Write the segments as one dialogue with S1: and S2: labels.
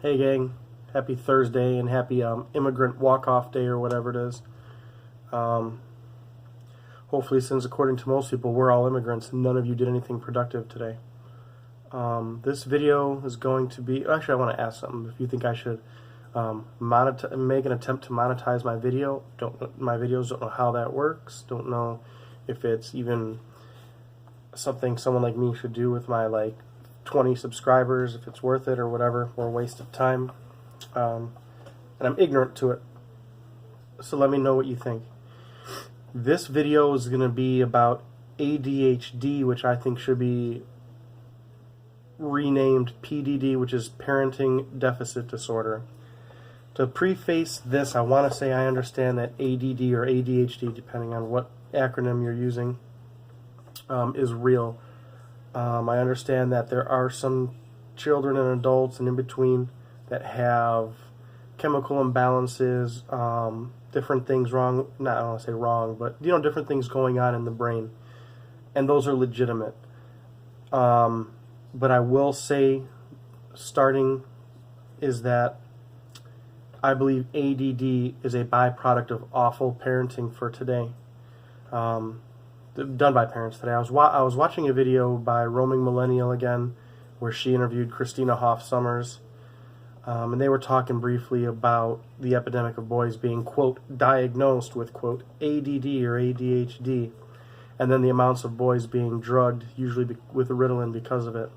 S1: Hey gang, happy Thursday and happy immigrant walk-off day or whatever it is. Hopefully, since according to most people we're all immigrants, none of you did anything productive today. This video is going to be, actually I want to ask something. If you think I should make an attempt to monetize my videos, don't know how that works, don't know if it's even something someone like me should do with my 20 subscribers, if it's worth it or whatever, or a waste of time. And I'm ignorant to it. So let me know what you think. This video is going to be about ADHD, which I think should be renamed PDD, which is Parenting Deficit Disorder. To preface this, I want to say I understand that ADD or ADHD, depending on what acronym you're using, is real. I understand that there are some children and adults and in between that have chemical imbalances, different things wrong, I don't want to say wrong, but different things going on in the brain, and those are legitimate. But I will say, starting, is that I believe ADD is a byproduct of awful parenting for today. Done by parents today. I was watching a video by Roaming Millennial again, where she interviewed Christina Hoff Sommers, and they were talking briefly about the epidemic of boys being, quote, diagnosed with, quote, ADD or ADHD, and then the amounts of boys being drugged, usually with Ritalin because of it.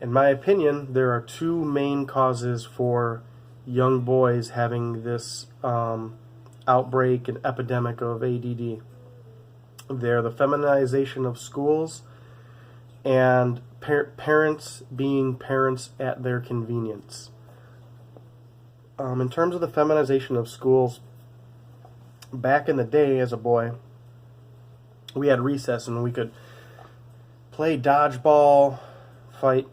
S1: In my opinion, there are two main causes for young boys having this outbreak and epidemic of ADD. They're the feminization of schools and parents being parents at their convenience. In terms of the feminization of schools, back in the day as a boy, we had recess and we could play dodgeball, fight,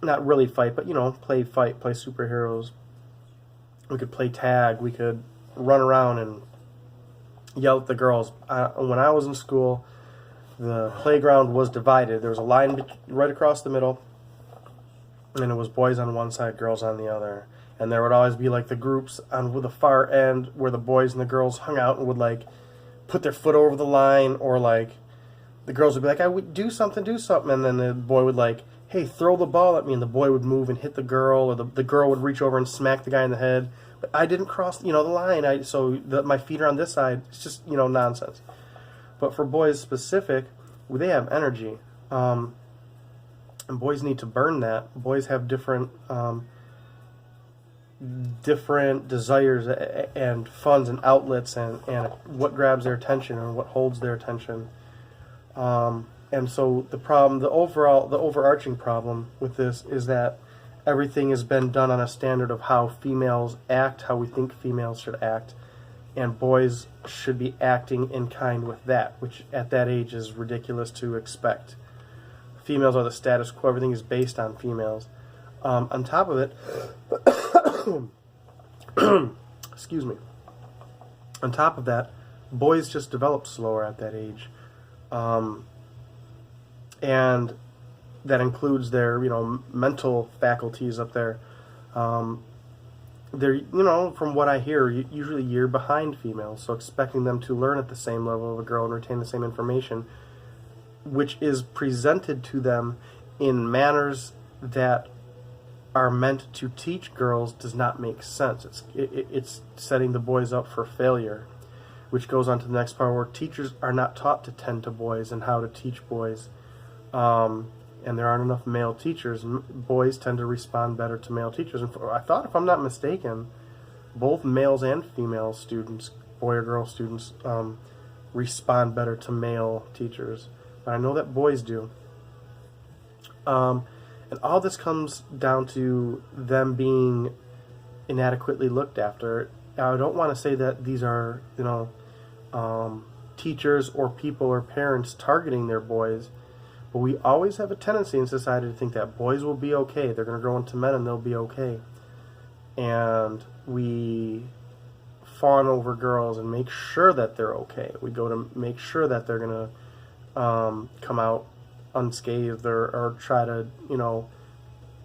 S1: not really fight, but play superheroes. We could play tag, we could run around and yell at the girls. When I was in school, the playground was divided. There was a line right across the middle, and it was boys on one side, girls on the other. And there would always be the groups on the far end where the boys and the girls hung out and would put their foot over the line, or the girls would be like, "I would do something," and then the boy would "Hey, throw the ball at me," and the boy would move and hit the girl, or the girl would reach over and smack the guy in the head. But I didn't cross, the line. My feet are on this side. It's just, nonsense. But for boys specific, they have energy, and boys need to burn that. Boys have different desires and funds and outlets, and what grabs their attention and what holds their attention. And so the overarching problem with this is that everything has been done on a standard of how females act, how we think females should act, and boys should be acting in kind with that, which at that age is ridiculous to expect. Females are the status quo. Everything is based on females. On top of it, excuse me. On top of that, boys just develop slower at that age. And that includes their, mental faculties up there. They're, from what I hear, usually a year behind females. So expecting them to learn at the same level of a girl and retain the same information, which is presented to them in manners that are meant to teach girls, does not make sense. It's setting the boys up for failure, which goes on to the next part, where teachers are not taught to tend to boys and how to teach boys. And there aren't enough male teachers. Boys tend to respond better to male teachers. And I thought, if I'm not mistaken, both males and female students, boy or girl students, respond better to male teachers. But I know that boys do. And all this comes down to them being inadequately looked after. I don't want to say that these are, teachers or people or parents targeting their boys. But we always have a tendency in society to think that boys will be okay. They're going to grow into men and they'll be okay. And we fawn over girls and make sure that they're okay. We go to make sure that they're going to come out unscathed, or try to,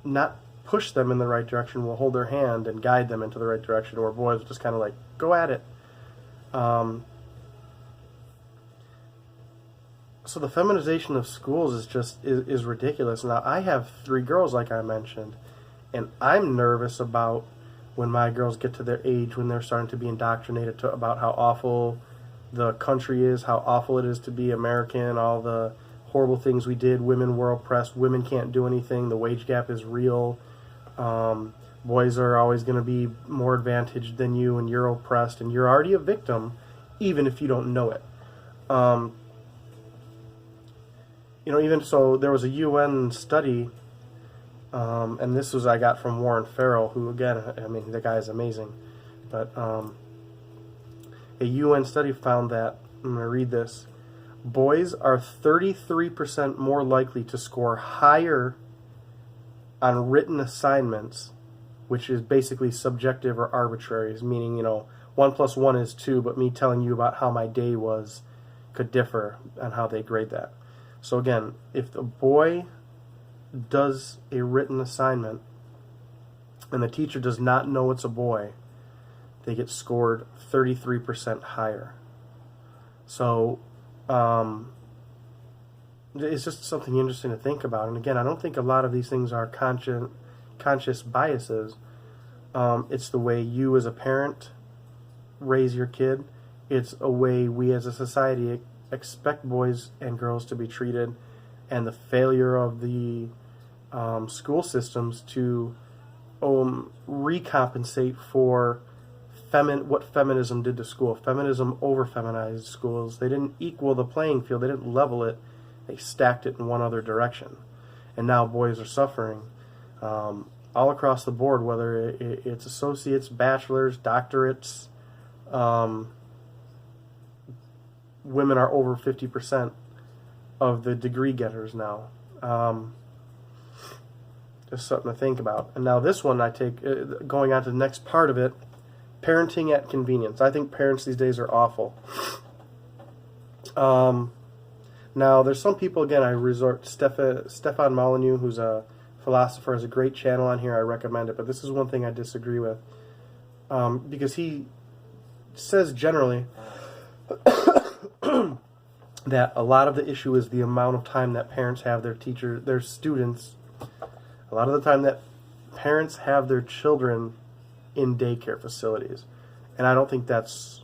S1: not push them in the right direction, will hold their hand and guide them into the right direction, where boys will just kind of like, go at it. So the feminization of schools is just is ridiculous. Now, I have 3 girls, like I mentioned, and I'm nervous about when my girls get to their age when they're starting to be indoctrinated about how awful the country is, how awful it is to be American, all the horrible things we did. Women were oppressed. Women can't do anything. The wage gap is real. Boys are always going to be more advantaged than you, and you're oppressed, and you're already a victim, even if you don't know it. Even so, there was a UN study, and this was I got from Warren Farrell, who, again, I mean, the guy is amazing. But a UN study found that, I'm going to read this, boys are 33% more likely to score higher on written assignments, which is basically subjective or arbitrary, meaning, 1 + 1 is 2, but me telling you about how my day was could differ on how they grade that. So again, if the boy does a written assignment and the teacher does not know it's a boy, they get scored 33% higher. So it's just something interesting to think about. And again, I don't think a lot of these things are conscious biases. It's the way you as a parent raise your kid. It's a way we as a society expect boys and girls to be treated, and the failure of the school systems to recompensate for what feminism did to school. Feminism over-feminized schools. They didn't equal the playing field. They didn't level it. They stacked it in one other direction. And now boys are suffering all across the board, whether it's associates, bachelors, doctorates. Women are over 50% of the degree getters now. Just something to think about. And now this one I take, going on to the next part of it, parenting at convenience. I think parents these days are awful. Now, there's some people, again, I resort to Stefan Molyneux, who's a philosopher, has a great channel on here. I recommend it. But this is one thing I disagree with. Because he says generally that a lot of the issue is the amount of time that parents have their students. A lot of the time that parents have their children in daycare facilities. And I don't think that's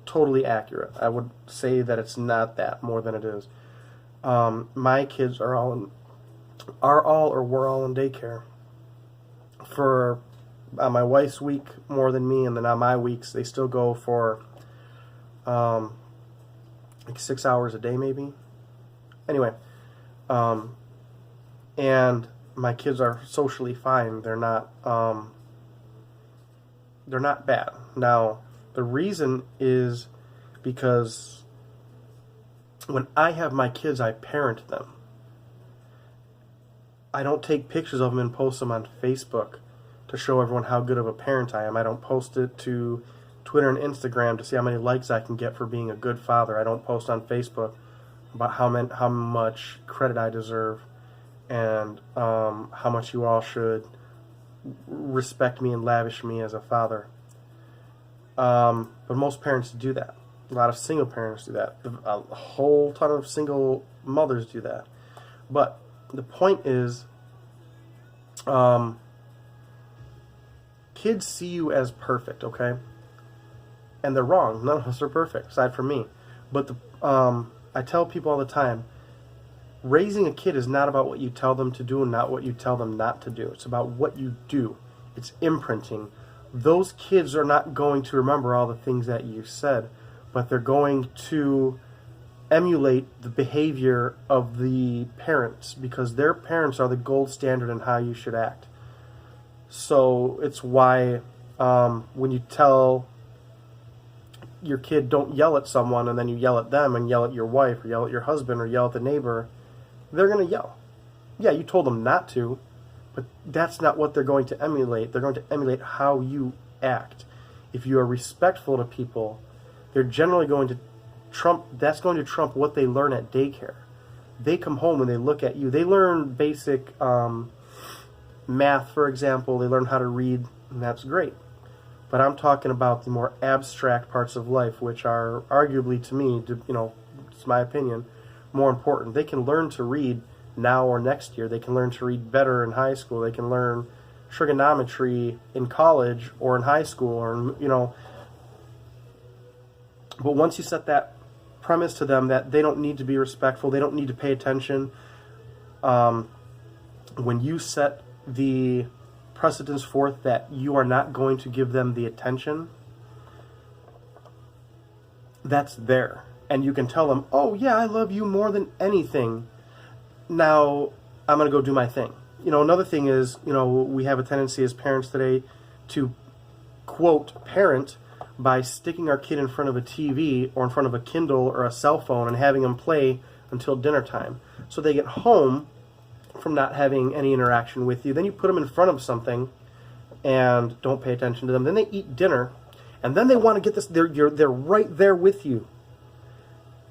S1: totally accurate. I would say that it's not that more than it is. My kids were all in daycare. For on my wife's week more than me, and then on my weeks they still go for like 6 hours a day maybe. Anyway, and my kids are socially fine. They're not bad. Now, the reason is because when I have my kids, I parent them. I don't take pictures of them and post them on Facebook to show everyone how good of a parent I am. I don't post it to Twitter and Instagram to see how many likes I can get for being a good father. I don't post on Facebook about how much credit I deserve and how much you all should respect me and lavish me as a father. But most parents do that. A lot of single parents do that. A whole ton of single mothers do that. But the point is, kids see you as perfect, okay? And they're wrong. None of us are perfect, aside from me. But I tell people all the time, raising a kid is not about what you tell them to do and not what you tell them not to do. It's about what you do. It's imprinting. Those kids are not going to remember all the things that you said, but they're going to emulate the behavior of the parents because their parents are the gold standard in how you should act. So it's why when you tell your kid don't yell at someone and then you yell at them and yell at your wife or yell at your husband or yell at the neighbor, they're going to yell. Yeah, you told them not to, but that's not what they're going to emulate. They're going to emulate how you act. If you are respectful to people, they're generally going to trump what they learn at daycare. They come home and they look at you. They learn basic math, for example, they learn how to read, and that's great. But I'm talking about the more abstract parts of life, which are arguably, to me, it's my opinion, more important. They can learn to read now or next year. They can learn to read better in high school. They can learn trigonometry in college or in high school, or But once you set that premise to them that they don't need to be respectful, they don't need to pay attention, when you set the precedence forth that you are not going to give them the attention, that's there. And you can tell them, oh yeah, I love you more than anything. Now I'm going to go do my thing. Another thing is, we have a tendency as parents today to quote parent by sticking our kid in front of a TV or in front of a Kindle or a cell phone and having them play until dinner time. So they get home from not having any interaction with you. Then you put them in front of something and don't pay attention to them. Then they eat dinner, and then they want to get this. They're right there with you.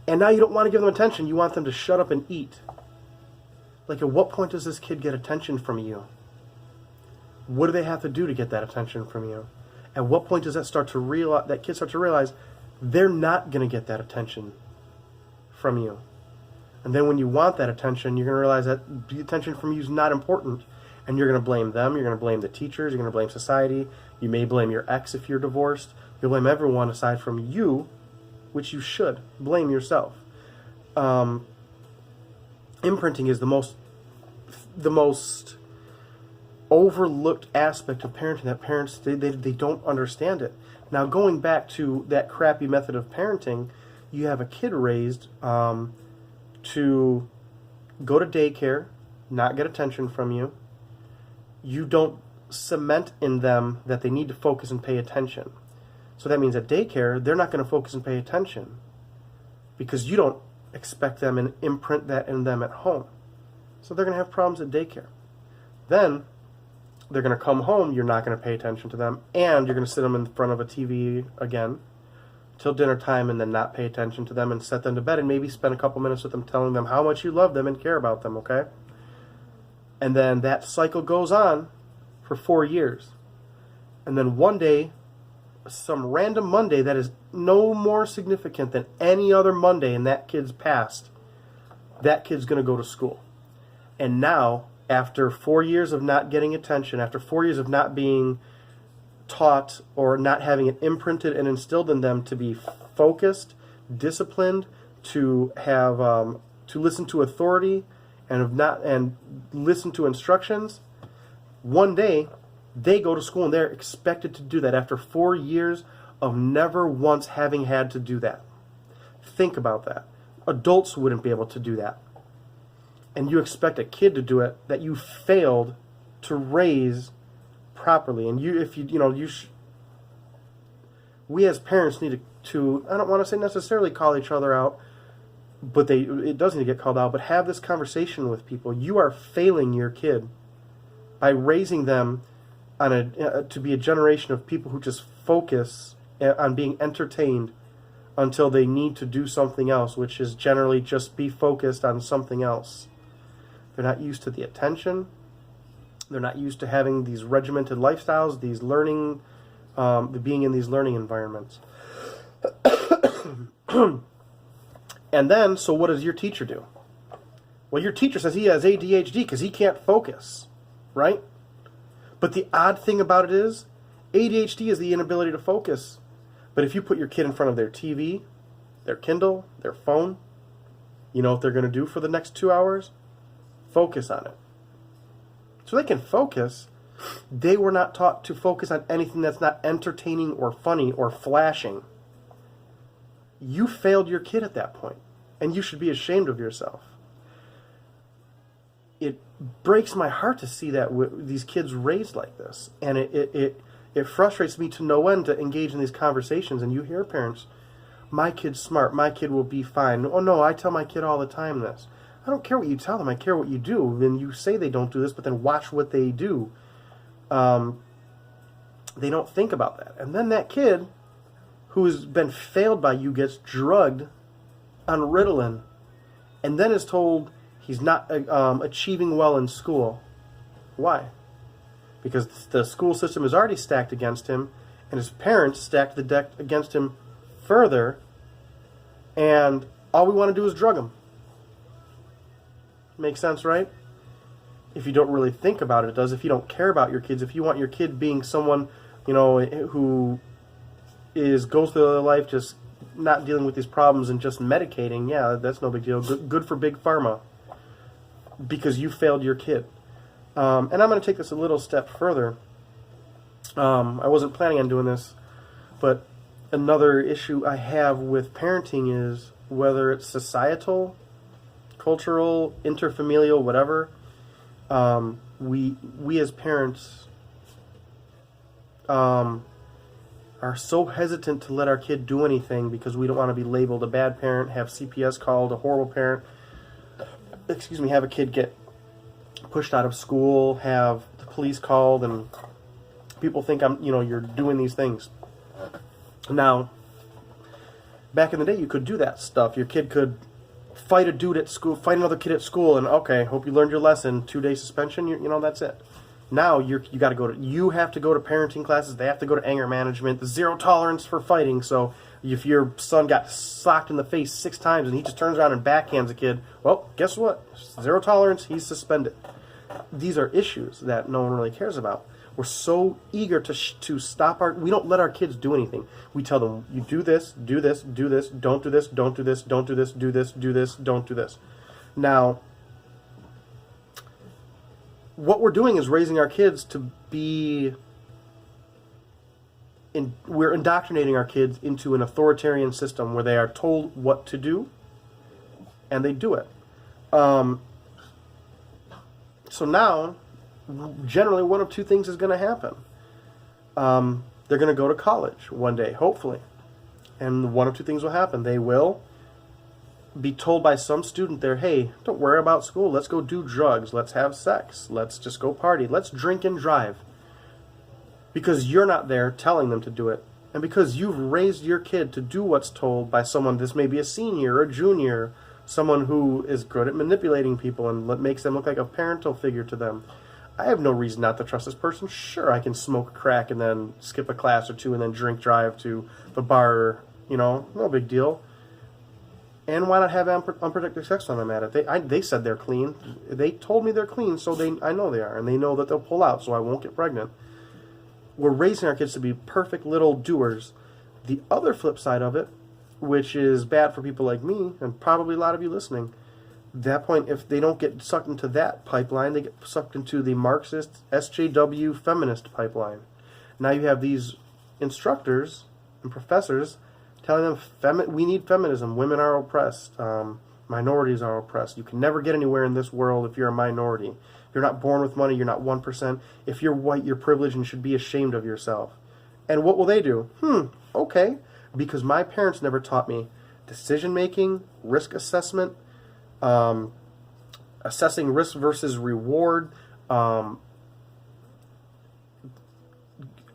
S1: And now you don't want to give them attention. You want them to shut up and eat. Like, at what point does this kid get attention from you? What do they have to do to get that attention from you? At what point does that kid start to realize they're not going to get that attention from you? And then when you want that attention, you're going to realize that the attention from you is not important. And you're going to blame them. You're going to blame the teachers. You're going to blame society. You may blame your ex if you're divorced. You'll blame everyone aside from you, which you should. Blame yourself. Imprinting is the most overlooked aspect of parenting that parents, they don't understand it. Now, going back to that crappy method of parenting, you have a kid raised to go to daycare, not get attention from you. You don't cement in them that they need to focus and pay attention. So that means at daycare, they're not going to focus and pay attention because you don't expect them and imprint that in them at home. So they're going to have problems at daycare. Then they're going to come home, you're not going to pay attention to them, and you're going to sit them in front of a TV again till dinner time and then not pay attention to them and set them to bed and maybe spend a couple minutes with them telling them how much you love them and care about them, okay? And then that cycle goes on for 4 years. And then one day, some random Monday that is no more significant than any other Monday in that kid's past, that kid's going to go to school. And now, after 4 years of not getting attention, after 4 years of not being taught or not having it imprinted and instilled in them to be focused, disciplined, to have to listen to authority and listen to instructions, one day they go to school and they're expected to do that after 4 years of never once having had to do that. Think about that. Adults wouldn't be able to do that. And you expect a kid to do it that you failed to raise properly. And we as parents need to, I don't want to say necessarily call each other out, but it does need to get called out, but have this conversation with people. You are failing your kid by raising them to be a generation of people who just focus on being entertained until they need to do something else, which is generally just be focused on something else. They're not used to the attention. They're not used to having these regimented lifestyles, these learning, being in these learning environments. And then, so what does your teacher do? Well, your teacher says he has ADHD because he can't focus, right? But the odd thing about it is, ADHD is the inability to focus. But if you put your kid in front of their TV, their Kindle, their phone, you know what they're going to do for the next 2 hours? Focus on it. So they can focus. They were not taught to focus on anything that's not entertaining or funny or flashing. You failed your kid at that point, and you should be ashamed of yourself. It breaks my heart to see that these kids raised like this, and it frustrates me to no end to engage in these conversations. And you hear parents, my kid's smart, my kid will be fine. Oh no, I tell my kid all the time this. I don't care what you tell them, I care what you do. Then you say they don't do this, but then watch what they do. They don't think about that. And then that kid who's been failed by you gets drugged on Ritalin and then is told he's not achieving well in school. Why? because the school system is already stacked against him, and his parents stacked the deck against him further, and all we want to do is drug him. Makes sense, right? If you don't really think about it, it does. If you don't care about your kids, if you want your kid being someone, who goes through their life just not dealing with these problems and just medicating, yeah, that's no big deal. Good for big pharma, because you failed your kid. And I'm going to take this a little step further. I wasn't planning on doing this, but another issue I have with parenting is whether it's societal, cultural, interfamilial, whatever. We as parents are so hesitant to let our kid do anything because we don't want to be labeled a bad parent, have CPS called, a horrible parent. Have a kid get pushed out of school, have the police called, and people think you're doing these things. Now, back in the day, you could do that stuff. Your kid could fight a dude at school, fight another kid at school, and okay, hope you learned your lesson. 2-day suspension. That's it. Now you have to go to parenting classes. They have to go to anger management. Zero tolerance for fighting. So if your son got socked in the face 6 times and he just turns around and backhands a kid, well, guess what? Zero tolerance. He's suspended. These are issues that no one really cares about. We're so eager to stop we don't let our kids do anything. We tell them, you do this, do this, do this, don't do this, don't do this, don't do this, do this, do this, don't do this. Now, what we're doing is raising our kids to be, we're indoctrinating our kids into an authoritarian system where they are told what to do, and they do it. So now, generally one of 2 things is going to happen. They're going to go to college one day, hopefully. And one of 2 things will happen. They will be told by some student there, hey, don't worry about school. Let's go do drugs. Let's have sex. Let's just go party. Let's drink and drive. Because you're not there telling them to do it. And because you've raised your kid to do what's told by someone, this may be a senior or a junior, someone who is good at manipulating people and makes them look like a parental figure to them. I have no reason not to trust this person. Sure, I can smoke crack and then skip a class or 2 and then drink drive to the bar. No big deal. And why not have unprotected sex when I'm at it? They said they're clean. They told me they're clean, so I know they are. And they know that they'll pull out, so I won't get pregnant. We're raising our kids to be perfect little doers. The other flip side of it, which is bad for people like me, and probably a lot of you listening, at that point, if they don't get sucked into that pipeline, they get sucked into the Marxist, SJW, feminist pipeline. Now you have these instructors and professors telling them we need feminism. Women are oppressed. Minorities are oppressed. You can never get anywhere in this world if you're a minority. You're not born with money. You're not 1%. If you're white, you're privileged and should be ashamed of yourself. And what will they do? Okay. Because my parents never taught me decision-making, risk assessment, assessing risk versus reward,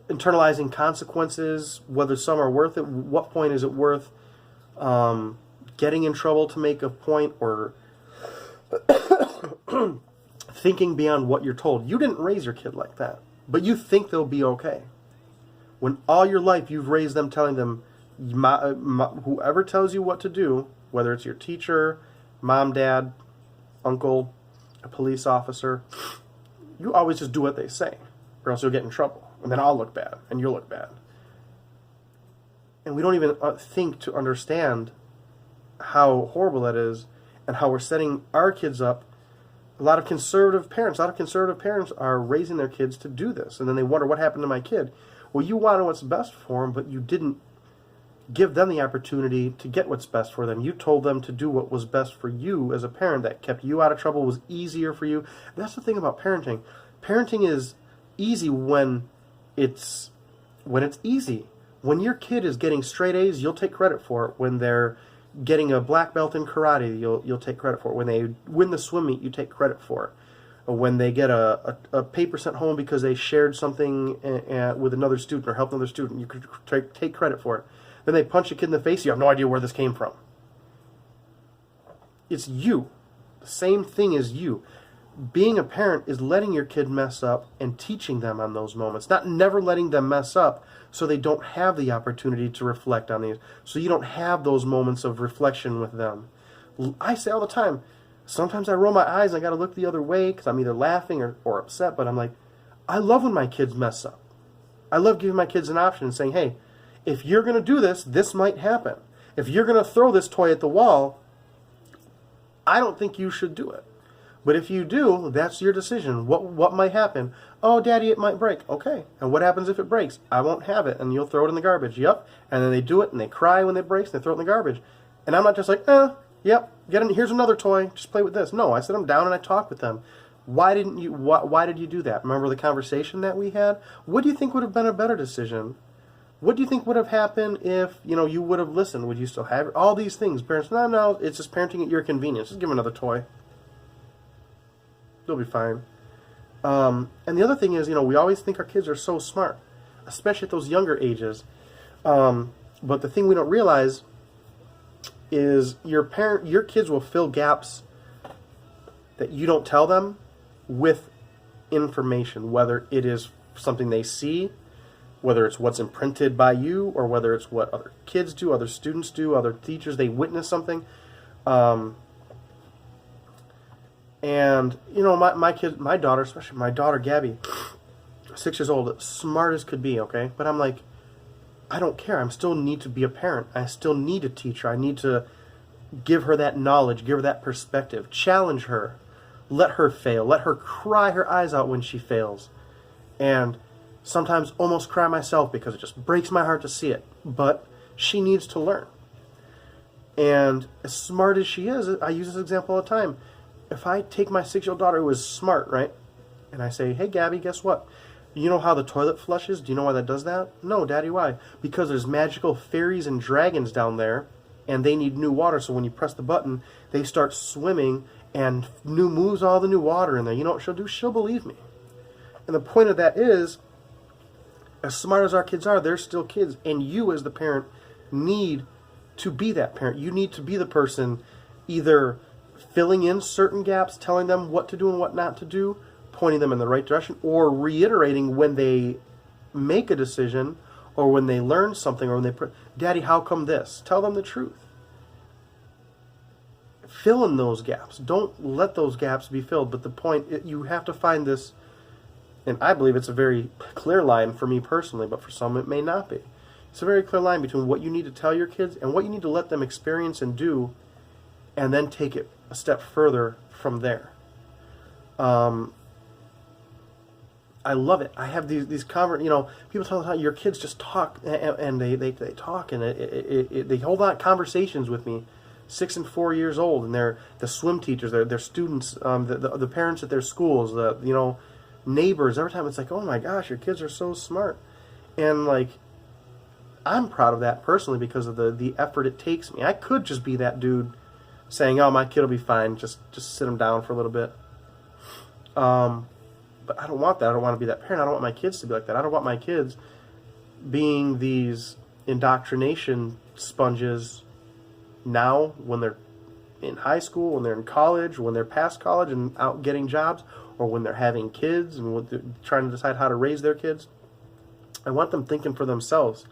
S1: internalizing consequences, whether some are worth it, what point is it worth getting in trouble to make a point, or thinking beyond what you're told. You didn't raise your kid like that, but you think they'll be okay. When all your life you've raised them telling them, whoever tells you what to do, whether it's your teacher, mom, dad, uncle, a police officer, you always just do what they say, or else you'll get in trouble. And then I'll look bad, and you'll look bad. And we don't even think to understand how horrible that is, and how we're setting our kids up. A lot of conservative parents are raising their kids to do this, and then they wonder, what happened to my kid? Well, you wanted what's best for them, but you didn't give them the opportunity to get what's best for them. You told them to do what was best for you as a parent, that kept you out of trouble, was easier for you. That's the thing about parenting. Parenting is easy when it's easy. When your kid is getting straight A's, you'll take credit for it. When they're getting a black belt in karate, you'll take credit for it. When they win the swim meet, you take credit for it. When they get a paper sent home because they shared something with another student or helped another student, you could take credit for it. Then they punch a kid in the face, you have no idea where this came from. It's you. The same thing as you. being a parent is letting your kid mess up and teaching them on those moments, not never letting them mess up so they don't have the opportunity to reflect on these, so you don't have those moments of reflection with them. I say all the time, sometimes I roll my eyes and I got to look the other way because I'm either laughing or upset, but I'm like, I love when my kids mess up. I love giving my kids an option and saying, hey, if you're going to do this, this might happen. If you're going to throw this toy at the wall, I don't think you should do it. But if you do, that's your decision. What might happen? Oh, Daddy, it might break. Okay. And what happens if it breaks? I won't have it, and you'll throw it in the garbage. Yep. And then they do it, and they cry when it breaks, and they throw it in the garbage. And I'm not just like, yep, here's another toy. Just play with this. No, I sit them down and I talk with them. Why did you do that? Remember the conversation that we had? What do you think would have been a better decision? What do you think would have happened if, you would have listened? Would you still have it? All these things. Parents, no, it's just parenting at your convenience. Just give them another toy. They'll be fine. And the other thing is, we always think our kids are so smart, especially at those younger ages. But the thing we don't realize is your kids will fill gaps that you don't tell them with information, whether it is something they see, whether it's what's imprinted by you, or whether it's what other kids do, other students do, other teachers, they witness something. And, my daughter, especially my daughter Gabby, 6 years old, smart as could be, okay? But I'm like, I don't care. I still need to be a parent. I still need to teach her. I need to give her that knowledge, give her that perspective, challenge her, let her fail, let her cry her eyes out when she fails. And sometimes almost cry myself because it just breaks my heart to see it. But she needs to learn. And as smart as she is, I use this example all the time. If I take my 6-year-old daughter who is smart, right, and I say, hey, Gabby, guess what? You know how the toilet flushes? Do you know why that does that? No, Daddy, why? Because there's magical fairies and dragons down there, and they need new water, so when you press the button, they start swimming, and moves all the new water in there. You know what she'll do? She'll believe me. And the point of that is, as smart as our kids are, they're still kids, and you as the parent need to be that parent. You need to be the person either filling in certain gaps, telling them what to do and what not to do, pointing them in the right direction, or reiterating when they make a decision or when they learn something or when they Daddy, how come this? Tell them the truth. Fill in those gaps. Don't let those gaps be filled. But the point, you have to find this, and I believe it's a very clear line for me personally, but for some it may not be. It's a very clear line between what you need to tell your kids and what you need to let them experience and do, and then take it a step further from there. I love it. I have these people tell me how your kids just talk, and they talk, and they hold on conversations with me, 6 and 4 years old, and they're the swim teachers, they're students, the parents at their schools, neighbors. Every time it's like, oh my gosh, your kids are so smart, and like, I'm proud of that personally because of the effort it takes me. I could just be that dude saying, oh, my kid will be fine, just sit him down for a little bit. But I don't want that. I don't want to be that parent. I don't want my kids to be like that. I don't want my kids being these indoctrination sponges now when they're in high school, when they're in college, when they're past college and out getting jobs, or when they're having kids and they're trying to decide how to raise their kids. I want them thinking for themselves.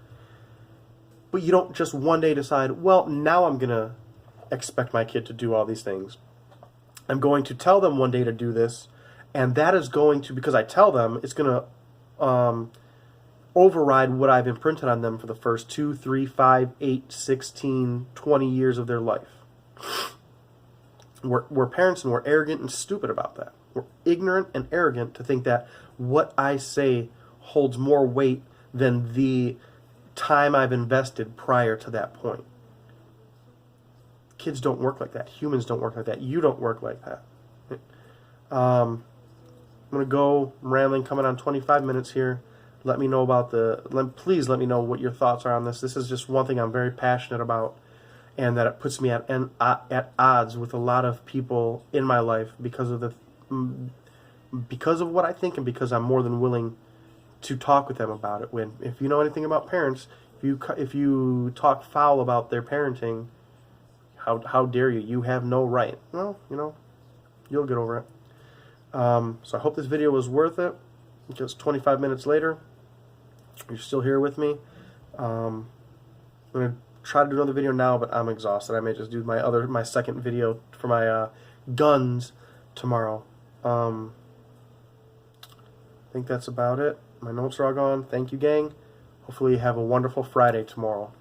S1: But you don't just one day decide, well, now I'm going to expect my kid to do all these things. I'm going to tell them one day to do this, and that is going to, because I tell them, it's going to override what I've imprinted on them for the first 2, 3, 5, 8, 16, 20 years of their life. We're parents, and we're arrogant and stupid about that. We're ignorant and arrogant to think that what I say holds more weight than the time I've invested prior to that point. Kids don't work like that. Humans don't work like that. You don't work like that. I'm going to go rambling, coming on 25 minutes here. Let me know about please let me know what your thoughts are on this. This is just one thing I'm very passionate about, and that it puts me at odds with a lot of people in my life because of what I think, and because I'm more than willing to talk with them about it. If you know anything about parents, if you talk foul about their parenting, how dare you? You have no right. Well, you'll get over it. So I hope this video was worth it. Just 25 minutes later, you're still here with me. I'm going to try to do another video now, but I'm exhausted. I may just do my second video for my guns tomorrow. I think that's about it. My notes are all gone. Thank you, gang. Hopefully you have a wonderful Friday tomorrow.